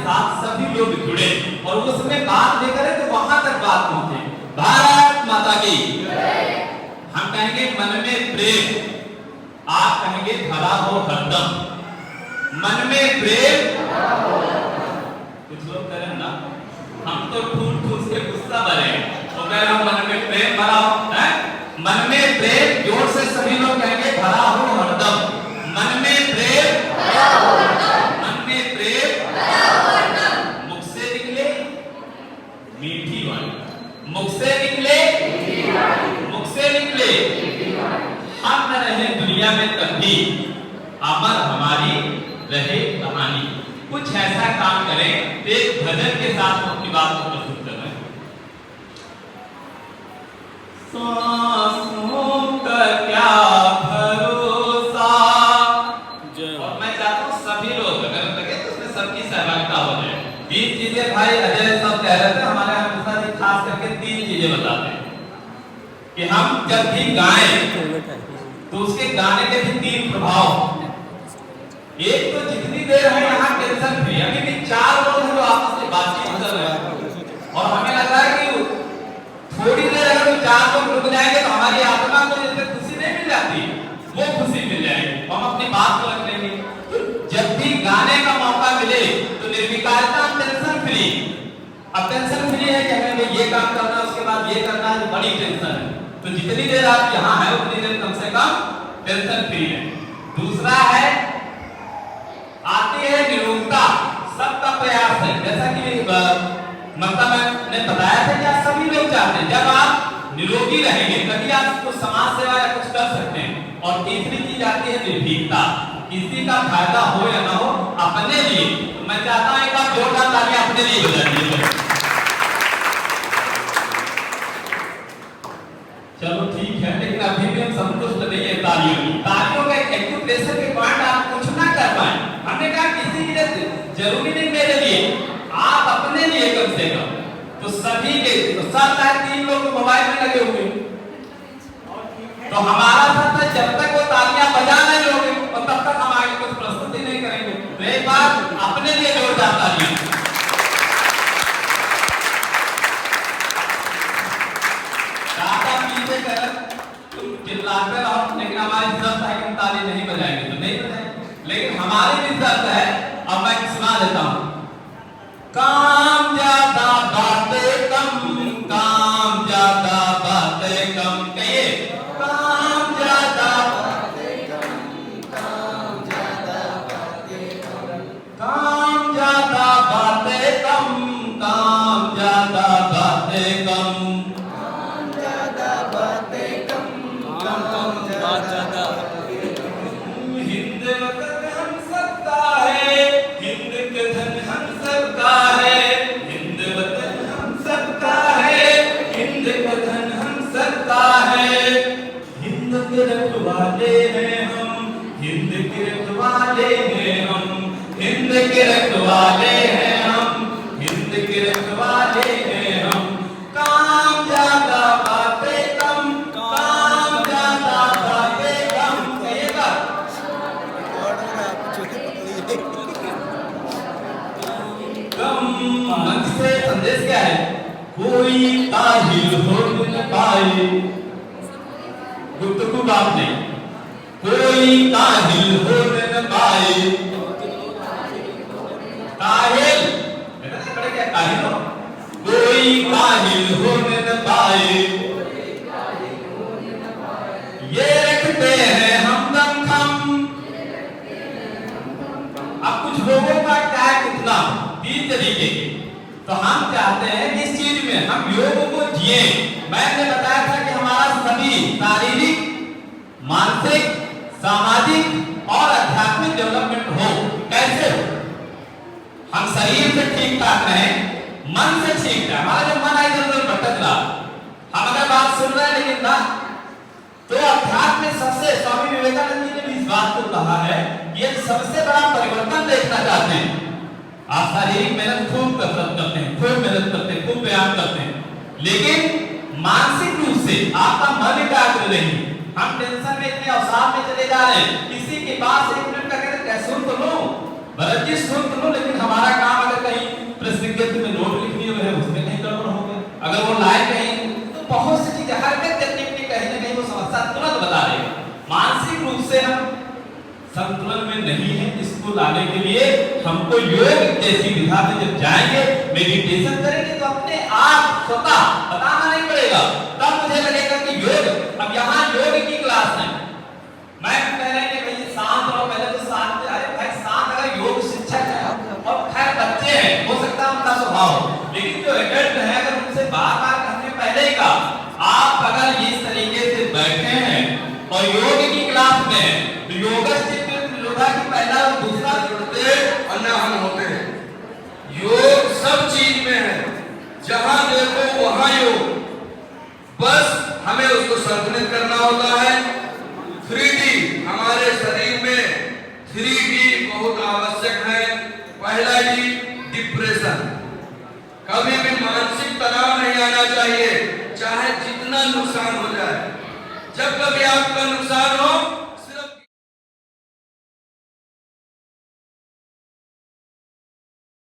साथ सभी लोग जुड़े और उसमें बात लेकर तो वहां तक बात पहुंचे। भारत माता की हम कहेंगे मन में प्रेम, आप कहेंगे भरा हो हरदम। मन में प्रेम, कुछ लोग करें ना, हम तो ठूस के गुस्सा भरे तो कह रहा हूं मन में प्रेम भरा हो है। मन में प्रेम, जोर से सभी लोग कहेंगे भरा हो हरदम। मन में प्रेम भरा हो हरदम, मन में प्रेम भरा हो हरदम। मुख से निकले मीठी वाणी, मुख से निकले मीठी वाणी, मुख से निकले मीठी वाणी। हम न रहे दुनिया में तब भी अमर हमारी रहे कहानी। कुछ ऐसा काम करें, एक भजन के साथ अपनी बात को प्रस्तुत कर रहे हैं। सांसों का क्या भरोसा, और मैं चाहता हूँ सभी लोग अगर लगे तो उसमें सबकी सहभागिता हो जाए। 3 चीजें भाई अजय सब कह रहे थे, हमारे यहाँ जी खास करके 3 चीजें बताते हैं कि हम जब भी गाएं तो उसके गाने के भी 3 प्रभाव। एक तो जितनी देर हम यहाँ टेंशन फ्री, अभी भी 4 लोग हैं जो आपस में बातचीत कर रहे हैं और हमें लग रहा है कि थोड़ी देर अगर 4 लोग रुक जाएंगे तो हमारी आत्मा को जैसे खुशी नहीं मिल जाती, वो खुशी मिल जाएगी, हम अपनी बात को रख लेंगे। जब भी गाने का मौका मिले तो निर्विकारता, टेंशन फ्री। अब टेंशन फ्री है कि हमें ये काम करना है, उसके बाद ये करना है, बड़ी टेंशन है। तो जितनी देर आप यहाँ है उतनी देर कम से कम टेंशन फ्री है। दूसरा है आती है निरोगता, सबका प्रयास है। जैसा कि मतलब मैंने बताया था कि आप सभी लोग चाहते हैं जब आप निरोगी रहेंगे तभी आप कुछ समाज सेवा या कुछ कर सकते हैं। और तीसरी चीज आती है निर्भीकता, किसी का फायदा हो या ना हो अपने लिए। तो मैं चाहता हूं एक बार जोरदार ताली अपने लिए बजा दीजिए। चलो ठीक है, लेकिन अभी भी हम संतुष्ट नहीं है तालियों की। तालियों का एक्यूप्रेशर के पॉइंट आप कुछ ना कर पाए। हमने कहा किसी के लिए जरूरी नहीं, मेरे लिए, आप अपने लिए कम से कम। तो सभी के तो 7-3 लोग मोबाइल में लगे हुए, तो हमारा साथ है जब तक वो तालियां बजा नहीं लोगे और तब तक हम आगे कुछ प्रस्तुति नहीं करेंगे। तो एक बार अपने लिए जोरदार तालियां। ज्यादा पीछे कर तुम चिल्लाते रहो, लेकिन हमारी शर्त है कि हम ताली नहीं बजाएंगे तो नहीं बजाएंगे। लेकिन हमारी भी शर्त है, अब मैं सुना देता हूं। काम ज्यादा बातें कम, काम ज्यादा बातें कम, कहिए काम ज्यादा बातें कम, काम ज्यादा बातें कम, काम ज्यादा बातें कम, काम ज्यादा बातें कम, काम ज्यादा बातें कम, काम ज्यादा बातें कम। हिंद वतन हम सबका है, हिंद के धन हम सबका है, हिंद वतन हम सबका है, हिंद का धन हम सबका है। हिंद के रखवाले हैं हम, हिंद के रखवाले हैं हम, हिंद के रखवाले हैं हम, हिंद के रखवाले हैं हम। काम ज्यादा बातें कम, काम ज्यादा बातें कम, कहिएगा कम। मन से संदेश क्या है? कोई ताहिल हो न पाए, गुफ्तगू बात नहीं, कोई ताहिल हो न पाए। ताहिल बड़े क्या ताहिल हो, कोई ताहिल हो न पाए, ये रखते हैं हम दम थम। अब कुछ लोगों का क्या है कितना 3 तरीके के, तो हम चाहते हैं कि इस चीज में हम योग को जिए। मैंने बताया था कि हमारा सभी शारीरिक, मानसिक, सामाजिक और आध्यात्मिक डेवलपमेंट हो। कैसे हो? हम शरीर से ठीक ठाक रहें, मन से ठीक ठाक। हमारा जो मन है इधर भटक रहा, हम अगर बात सुन रहे हैं लेकिन ना, तो अध्यात्म में सबसे, स्वामी विवेकानंद जी ने भी इस बात को कहा है, ये सबसे बड़ा परिवर्तन देखना चाहते हैं। आप शारीरिक मेहनत खूब करते हैं, खूब मेहनत करते हैं, खूब व्यायाम करते हैं, लेकिन मानसिक रूप से आपका मन एकाग्र नहीं। हम टेंशन में इतने अवसाद में चले जा रहे हैं, किसी के पास 1 मिनट का कहते सुन तो लो भरत जी, सुन तो लो, लेकिन हमारा काम अगर कहीं संतुलन में नहीं है, इसको लाने के लिए हमको योग जैसी विधा में जब जाएंगे, मेडिटेशन करेंगे तो अपने आप स्वतः बताना नहीं पड़ेगा, तब मुझे लगेगा कि योग। अब यहाँ योग की क्लास है, मैं कह रहे हैं कि भाई शांत रहो, पहले तो शांत। अरे भाई शांत अगर योग शिक्षक है और खैर बच्चे हैं, हो सकता है उनका स्वभाव, लेकिन जो एडल्ट है अगर उनसे बार-बार हमने पहले ही कहा, आप अगर इस तरीके से बैठे हैं और योग की क्लास में तो योग की पहला और दूसरा जुड़ते अनाहन होते हैं। योग सब चीज में है, जहां देखो वहां योग, बस हमें उसको संतुलित करना होता है। 3D हमारे शरीर में 3D बहुत आवश्यक है। पहला डी डिप्रेशन, कभी भी मानसिक तनाव नहीं आना चाहिए, चाहे जितना नुकसान हो जाए। जब कभी आपका नुकसान हो